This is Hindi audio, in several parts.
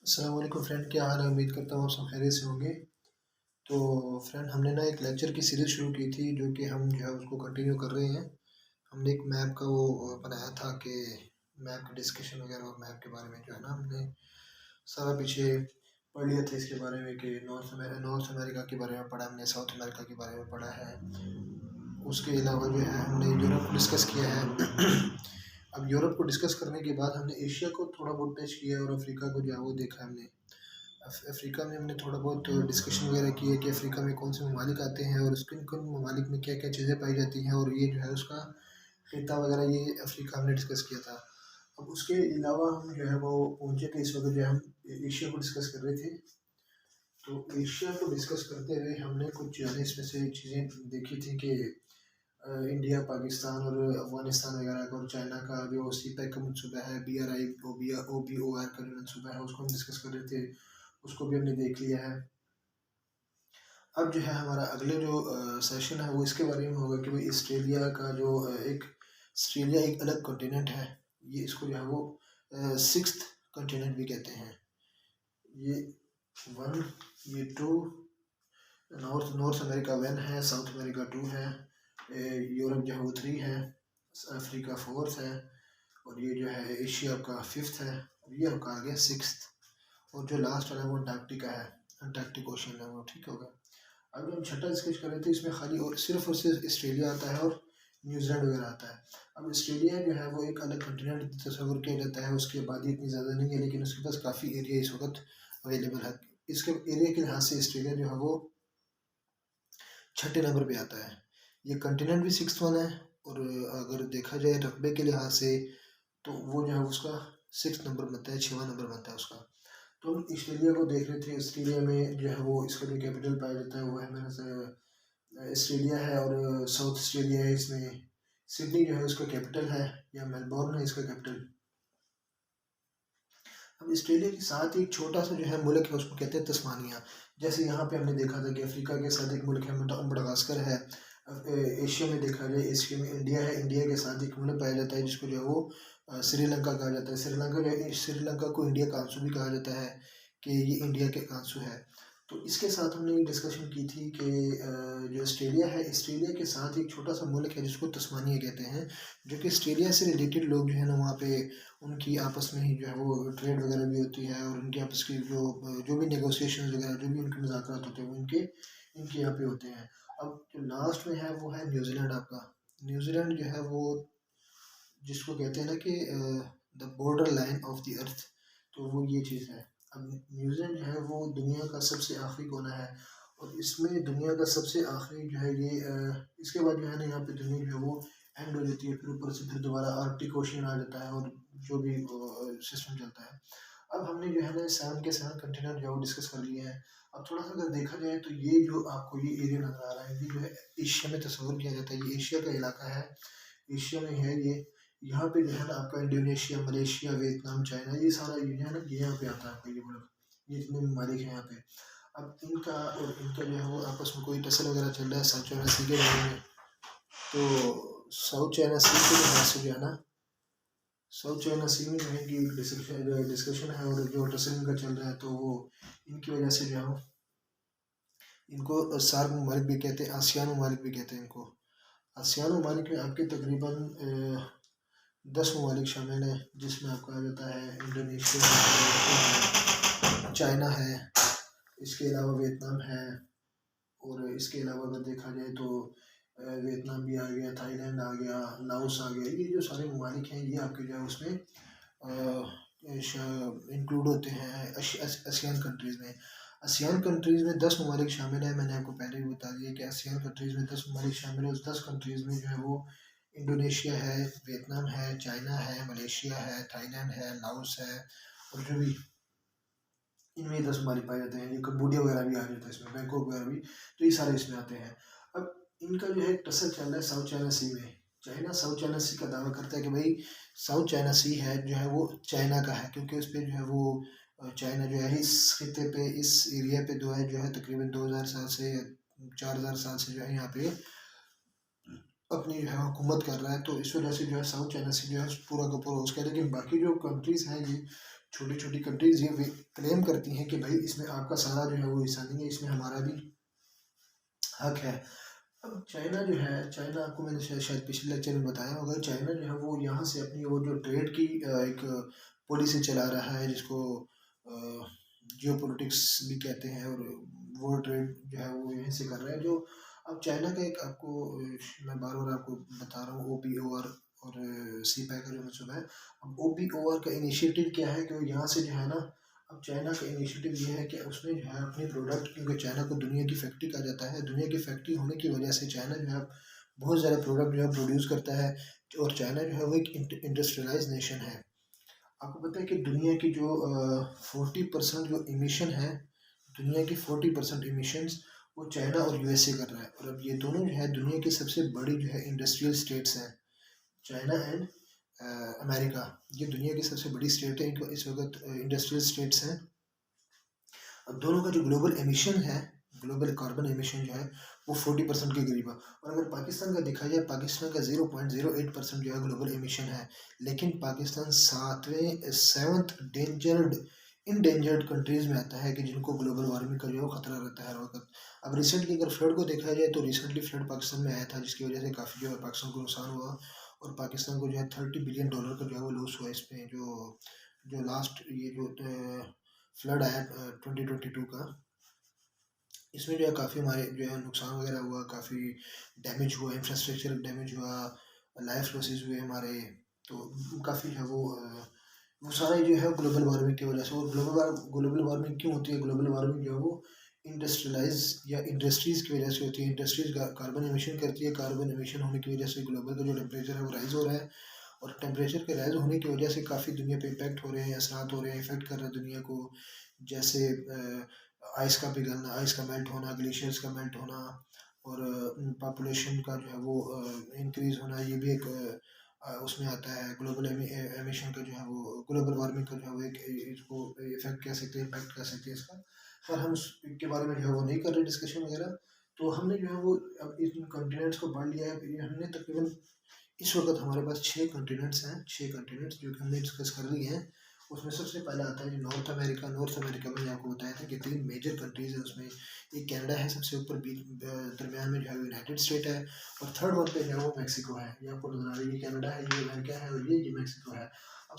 अस्सलाम वालेकुम फ्रेंड, क्या हाल है? उम्मीद करता हूँ आप सब खैरियत से होंगे। तो फ्रेंड, हमने ना एक लेक्चर की सीरीज़ शुरू की थी जो कि हम जो है उसको कंटिन्यू कर रहे हैं। हमने एक मैप का वो बनाया था कि मैप की डिस्कशन वगैरह और मैप के बारे में जो है ना हमने सारा पीछे पढ़ लिया था इसके बारे में कि नॉर्थ अमेरिका के बारे में पढ़ा हमने, साउथ अमेरिका के बारे में पढ़ा है। उसके अलावा जो है हमने यूरोप को डिस्कस किया है। अब यूरोप को डिस्कस करने के बाद हमने एशिया को थोड़ा बहुत टच किया है और अफ्रीका को जो है वो देखा हमने। अफ्रीका में हमने थोड़ा बहुत डिस्कशन वगैरह की है कि अफ्रीका में कौन से ममालिक आते हैं और किन किन ममालिक में क्या क्या चीज़ें पाई जाती हैं, और ये जो है उसका खिता वगैरह, ये अफ्रीका हमने डिस्कस किया था। अब उसके अलावा हम जो है वो पहुँचे थे इस वक्त जो है हम एशिया को डिस्कस कर रहे थे। तो एशिया को डिस्कस करते हुए हमने कुछ ज़्यादा इसमें से चीज़ें देखी थी कि इंडिया, पाकिस्तान और अफगानिस्तान वगैरह का और चाइना का जो सी पैक का मनसूबा है, BRI OBOR का जो मनसूबा है उसको हम डिस्कस कर रहे थे। उसको भी हमने देख लिया है। अब जो है हमारा अगले जो सेशन है वो इसके बारे में होगा कि भाई ऑस्ट्रेलिया का जो ऑस्ट्रेलिया एक अलग कॉन्टिनेंट है। ये इसको जो है वो सिक्स्थ कॉन्टिनेंट भी कहते हैं। ये वन, ये two, North North America one है, साउथ अमेरिका टू है, यूरोप जो है वो थ्री है, अफ्रीका फोर्थ है, और ये जो है एशिया का फिफ्थ है, और ये आपका आ गया सिक्स्थ। और जो लास्ट वाला है वो अंटार्कटिका है, अंटार्कटिक ओशन है वो, ठीक होगा। अगर हम छठा डिस्कस करें तो इसमें खाली और सिर्फ ऑस्ट्रेलिया आता है और न्यूजीलैंड वगैरह आता है। अब ऑस्ट्रेलिया जो है वो एक अलग कंटिनेंट तस्वर किया जाता है, उसकी आबादी इतनी ज़्यादा नहीं है लेकिन उसके पास काफ़ी एरिया इस वक्त अवेलेबल है। इसके एरिया के लिहाज से ऑस्ट्रेलिया जो है वो छठे नंबर पे आता है। ये कंटिनेंट भी सिक्स वन है, और अगर देखा जाए रकबे के लिहाज से तो वो जो है उसका सिक्स नंबर बनता है, छठवां नंबर बनता है उसका। तो हम ऑस्ट्रेलिया को देख रहे थे। ऑस्ट्रेलिया में जो है वो इसका जो कैपिटल पाया जाता है वो है मेरे से ऑस्ट्रेलिया है, और साउथ ऑस्ट्रेलिया है। इसमें सिडनी जो है उसका कैपिटल है, या मेलबोर्न है इसका कैपिटल। अब ऑस्ट्रेलिया के साथ एक छोटा सा जो है मुल्क है उसको कहते हैं तस्मानिया। जैसे यहाँ पे हमने देखा था कि अफ्रीका के साथ एक मुल्क है मडागास्कर है। एशिया में देखा जाए, एशिया में इंडिया है, इंडिया के साथ एक मुल्क पाया जाता है जिसको जो है वो श्रीलंका कहा जाता है। श्रीलंका जो है, श्रीलंका को इंडिया का आंसू भी कहा जाता है कि ये इंडिया के आंसू है। तो इसके साथ हमने ये डिस्कशन की थी कि जो ऑस्ट्रेलिया है, ऑस्ट्रेलिया के साथ एक छोटा सा मुल्क है जिसको तस्मानिया कहते हैं, जो कि ऑस्ट्रेलिया से रिलेटेड लोग जो है ना वहाँ पे उनकी आपस में ही जो है वो ट्रेड वगैरह भी होती है, और उनकी आपस की जो भी नेगोशिएशन वगैरह, जो भी उनके मुज़ाकरात होते हैं वो इनके यहाँ पे होते हैं। अब जो लास्ट में है वो है न्यूजीलैंड आपका। न्यूजीलैंड जो है वो जिसको कहते हैं ना कि the border line of the earth, तो वो ये चीज़ है। अब न्यूजीलैंड जो है वो दुनिया का सबसे आखिरी कोना है, और इसमें दुनिया का सबसे आखिरी जो है ये इसके बाद जो है ना यहाँ पे दुनिया जो है वो एंड हो जाती है, फिर ऊपर से फिर दोबारा आर्कटिक ओशन आ जाता है, और जो भी सिस्टम चलता है। अब हमने जो है ना सेवन के सेवन कंटिनेंट जो है वो डिस्कस कर लिए हैं। अब थोड़ा सा अगर देखा जाए तो ये जो आपको ये एरिया नज़र आ रहा है, ये जो है एशिया में तस्वर किया जाता है, ये एशिया का इलाका है, एशिया में है ये। यहाँ पे जो है ना आपका इंडोनेशिया, मलेशिया, वियतनाम, चाइना, ये सारा ये है ना, ये यहाँ पे आता है आपका ये मुल्क। ये इतने ममालिक हैं यहाँ पे। अब इनका और इनका जो है वो आपस में कोई टसल वगैरह चल रहा है साउथ चाइना सी के बारे में। तो साउथ चाइना सी के लिहाज से जो है ना, साउथ चाइना सी में जो है कि डिस्कशन है, और जो टसल इनका चल रहा है, तो वो इनकी वजह से जो है इनको सार्क ममालिक भी कहते हैं, आसियान ममालिक भी कहते हैं इनको। आसियान ममालिक में आपके तकरीबन 10 ममालिक शामिल हैं, जिसमें आपको आ जाता है इंडोनेशिया है, चाइना है, इसके अलावा वियतनाम है, और इसके अलावा अगर देखा जाए तो वियतनाम भी आ गया, थाईलैंड आ गया, लाओस आ गया। ये जो सारे ममालिक हैं ये आपके जो है उसमें इंक्लूड होते हैं आसियान कंट्रीज़ में। आसियान कंट्रीज़ में 10 ममालिक शामिल हैं। मैंने आपको पहले भी बता दिया कि आसियान कंट्रीज़ में 10 ममालिक शामिल हैं। उस 10 कंट्रीज़ में जो है वो इंडोनेशिया है, वियतनाम है, चाइना है, मलेशिया है, थाईलैंड है, लाओस है, और जो भी इनमें 10 ममालिक पाए जाते हैं। ये कंबोडिया वगैरह भी आ जाता है इसमें, बैंकॉक वगैरह भी, तो ये सारे इसमें आते हैं। अब इनका जो है टसल चल रहा है साउथ चाइना सी में। चाइना साउथ चाइना सी का दावा करता है कि भाई साउथ चाइना सी है जो है वो चाइना का है, क्योंकि उस पर जो है वो चाइना जो है इस खिते पे, इस एरिया पे जो है तकरीबन 2000 साल से 4000 साल से जो है यहाँ पे अपनी जो है हुकूमत कर रहा है। तो इस वजह से जो है साउथ चाइना सी जो है पूरा का पूरा उसका है। लेकिन बाकी जो कंट्रीज़ हैं ये छोटी छोटी कंट्रीज ये क्लेम करती हैं कि भाई इसमें आपका सारा जो है वो हिस्सा नहीं है, इसमें हमारा भी हक है। अब चाइना जो है, चाइना आपको मैंने शायद पिछले लेक्चर में बताया होगा, चाइना जो है वो यहाँ से अपनी वो जो ट्रेड की एक पॉलिसी चला रहा है जिसको जियो पॉलिटिक्स भी कहते हैं, और वर्ल्ड ट्रेड जो है वो यहीं से कर रहा है। जो अब चाइना का एक आपको मैं बार बार आपको बता रहा हूँ, OPOR और CPEC का जो मतलब है। अब OPOR का इनिशिएटिव क्या है कि वो यहाँ से जो है ना, अब चाइना का इनिशिएटिव ये है कि उसने जो है अपनी प्रोडक्ट, क्योंकि चाइना को दुनिया की फैक्ट्री कहा जाता है, दुनिया की फैक्ट्री होने की वजह से चाइना जो है बहुत ज़्यादा प्रोडक्ट जो है प्रोड्यूस करता है। और चाइना जो है वो एक इंडस्ट्रियलाइज नेशन है। आपको पता है कि दुनिया की जो 40% जो इमिशन है, दुनिया की 40% इमिशंस वो चाइना और USA कर रहा है। और अब ये दोनों जो है दुनिया की सबसे बड़ी जो है इंडस्ट्रियल स्टेट्स हैं, चाइना एंड अमेरिका। ये दुनिया की सबसे बड़ी स्टेट है, इनको इस वक्त इंडस्ट्रियल स्टेट्स हैं। अब दोनों का जो ग्लोबल एमिशन है, ग्लोबल कार्बन एमिशन जो है वो 40% के करीब है। और अगर पाकिस्तान का देखा जाए, पाकिस्तान का 0.08% जो है ग्लोबल एमिशन है, लेकिन पाकिस्तान सेवंथ इंडेंजर्ड कंट्रीज में आता है कि जिनको ग्लोबल वार्मिंग का जो है खतरा रहता है हर वक्त। अब रिसेंटली अगर फ्लड को देखा जाए तो रिसेंटली फ्लड पाकिस्तान में आया था, जिसकी वजह से काफ़ी जो है पाकिस्तान को नुकसान हुआ, और पाकिस्तान को जो है $30 बिलियन का जो है वो लॉस हुआ इसमें। जो जो लास्ट ये जो फ्लड आया 2022 का, इसमें जो है काफ़ी हमारे जो है नुकसान वगैरह हुआ, काफ़ी डैमेज हुआ, इंफ्रास्ट्रक्चर डैमेज हुआ, लाइफ लॉसेस हुए हमारे। तो काफ़ी है वो सारा जो है ग्लोबल वार्मिंग की वजह से। और ग्लोबल वार्मिंग क्यों होती है? ग्लोबल वार्मिंग जो है वो इंडस्ट्रियलाइज या इंडस्ट्रीज़ की वजह से होती है। इंडस्ट्रीज कार्बन एमिशन करती है, कार्बन एमिशन होने की वजह से ग्लोबल का जो टेम्परेचर है वो राइज हो रहा है। और टेम्परेचर के राइज होने की वजह से काफ़ी दुनिया पे इम्पैक्ट हो रहे हैं, असरात हो रहे हैं, इफेक्ट कर रहे हैं दुनिया को। जैसे आइस का पिघलना, आइस का मेल्ट होना, ग्लेशियर्स का मेल्ट होना, और पॉपुलेशन का जो है वो इंक्रीज होना, ये भी एक उसमें आता है। ग्लोबल एमिशन का जो है वो, ग्लोबल वार्मिंग का जो है वो एक इसको इफेक्ट कह सकते हैं, इम्पैक्ट कह सकते हैं इसका। पर हम इसके बारे में जो है वो नहीं कर रहे डिस्कशन वगैरह। तो हमने जो है वो अब इन कॉन्टिनेंट्स को पढ़ लिया है। फिर हमने तकरीबन इस वक्त हमारे पास 6 कॉन्टिनेंट्स हैं, 6 कॉन्टिनेंट्स जो कि हमने डिस्कस कर लिए हैं। उसमें सबसे पहला आता है जो नॉर्थ अमेरिका। नॉर्थ अमेरिका में आपको बताया था कि 3 मेजर कंट्रीज है उसमें। एक कनाडा है सबसे ऊपर, दरमियान में जो है यूनाइटेड स्टेट है, और थर्ड वन पे जो है वो मैक्सिको है। ये आपको नजर आ रही है, ये कनाडा है, ये अमेरिका है, और ये मैक्सिको है। अब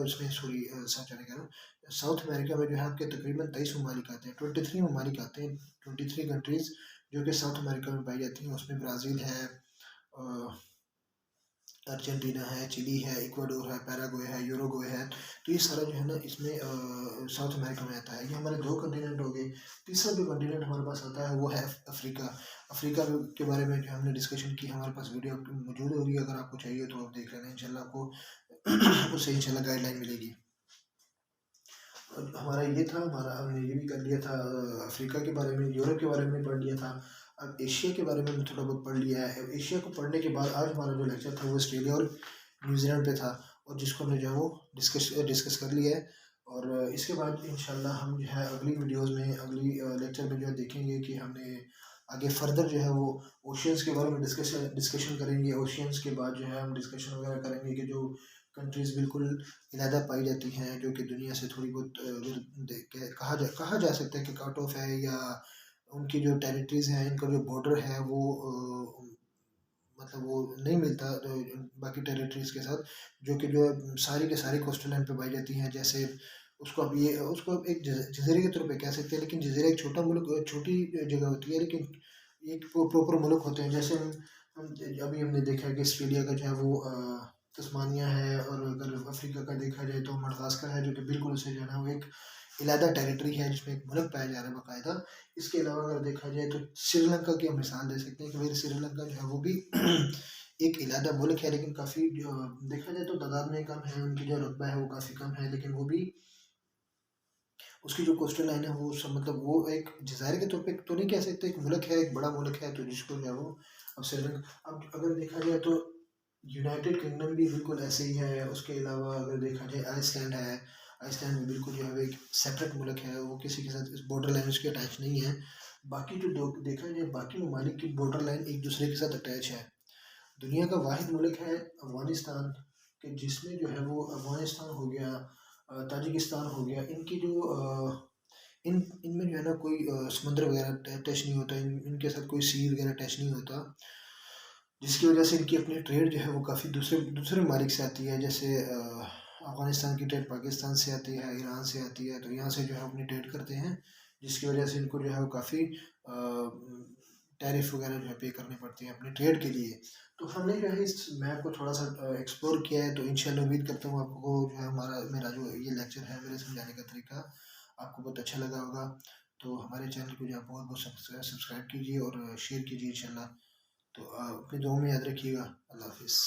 उसमें sorry south America, south America में जो है आपके तकरीबन 23 ममालिक आते हैं, 23 ममालिक आते हैं, 23 कंट्रीज जो कि साउथ अमेरिका में पाई जाती हैं। उसमें ब्राज़ील है, अर्जेंटीना है, चिली है, इक्वाडोर है, पैराग्वे है, यूरुग्वे है। तो ये सारा जो है ना इसमें साउथ अमेरिका में आता है। ये हमारे 2 कॉन्टिनेंट हो गए। तीसरा जो कॉन्टिनेंट हमारे पास आता है वो है अफ्रीका। अफ्रीका के बारे में जो हमने डिस्कशन की, हमारे पास वीडियो मौजूद होगी, अगर आपको चाहिए तो आप देख लेना, इंशाल्लाह आपको उससे इंशाल्लाह गाइडलाइन मिलेगी। हमारा ये था, हमारा हमने ये भी कर लिया था अफ्रीका के बारे में, यूरोप के बारे में पढ़ लिया था। अब एशिया के बारे में थोड़ा बहुत पढ़ लिया है। एशिया को पढ़ने के बाद आज हमारा जो लेक्चर था वो ऑस्ट्रेलिया और न्यूजीलैंड पे था, और जिसको हमने जो है वो डिस्कस कर लिया है। और इसके बाद इंशाल्लाह हम जो है अगली वीडियोस में, अगली लेक्चर में जो है देखेंगे कि हमने आगे फर्दर जो है वो ओशियंस के बारे में डिस्कशन करेंगे। ओशियंस के बाद जो है हम डिस्कशन वगैरह करेंगे कि जो कंट्रीज़ बिल्कुल अलहदा पाई जाती हैं, जो कि दुनिया से थोड़ी बहुत कहा जा सकता है कि कट ऑफ है, या उनकी जो टेरिटरीज़ हैं, इनका जो बॉर्डर है वो मतलब वो नहीं मिलता बाकी टेरिटरीज़ के साथ, जो कि जो सारी के सारी कोस्टल लाइन पे पाई जाती हैं। जैसे उसको आप एक जजीरे के तौर पे कह सकते हैं, लेकिन जजीरा एक छोटा मुल्क, छोटी जगह होती है, लेकिन एक प्रॉपर मुल्क होते हैं। जैसे अभी हमने देखा है कि ऑस्ट्रेलिया का जो है वो तस्मानिया है, और अगर अफ्रीका का देखा जाए तो मडगास्कर है, जो कि बिल्कुल उसे जो है ना वो एक अलहदा टेरिटरी है जिसमें एक मुल्क पाया जा रहा है बाकायदा। इसके अलावा अगर देखा जाए तो श्रीलंका की हम मिसाल दे सकते हैं कि भाई श्रीलंका जो है वो भी एक अलहदा मुल्क है, लेकिन काफ़ी जो देखा जाए तो तादाद में कम है, उनकी जो रुतबा है वो काफ़ी कम है, लेकिन वो भी उसकी जो कोस्टल लाइन है वो सब मतलब वो एक जज़ायर के तौर पे तो नहीं कह सकते, एक मुल्क है, एक बड़ा मुल्क है, तो जिसको जो है वो अब श्रीलंका। अब अगर देखा जाए तो यूनाइटेड किंगडम भी बिल्कुल ऐसे ही है। उसके अलावा अगर देखा जाए आइसलैंड है, आइसलैंड भी बिल्कुल जो है वो एक सेपरेट मुल्क है, वो किसी के साथ इस बॉर्डर लाइन उसके अटैच नहीं है। बाकी जो देखा जाए बाकी ममालिक की बॉर्डर लाइन एक दूसरे के साथ अटैच है। दुनिया का वाहिद मुल्क है अफगानिस्तान, कि जिसमें जो है वो अफगानिस्तान हो गया, ताजिकिस्तान हो गया, इनकी जो इनमें जो है ना कोई समुद्र वगैरह टच नहीं होता, इनके साथ कोई सी वगैरह टच नहीं होता, जिसकी वजह से इनकी अपनी ट्रेड जो है वो काफ़ी दूसरे दूसरे ममालिक से आती है। जैसे अफ़गानिस्तान की ट्रेड पाकिस्तान से आती है, ईरान से आती है, तो यहाँ से जो है अपनी ट्रेड करते हैं, जिसकी वजह से इनको जो है वो काफ़ी टैरिफ वगैरह जो है पे करनी पड़ती है अपनी ट्रेड के लिए। तो हमने जो है इस मैप को थोड़ा सा एक्सप्लोर किया है, तो इंशाल्लाह उम्मीद करता हूँ आपको जो है मेरा जो ये लेक्चर है, मेरे समझाने का तरीका आपको बहुत अच्छा लगा होगा। तो हमारे चैनल को जो आप बहुत बहुत सब्सक्राइब कीजिए और शेयर कीजिए इंशाल्लाह। तो अपनी दुआ में याद रखिएगा। अल्लाह हाफिज़।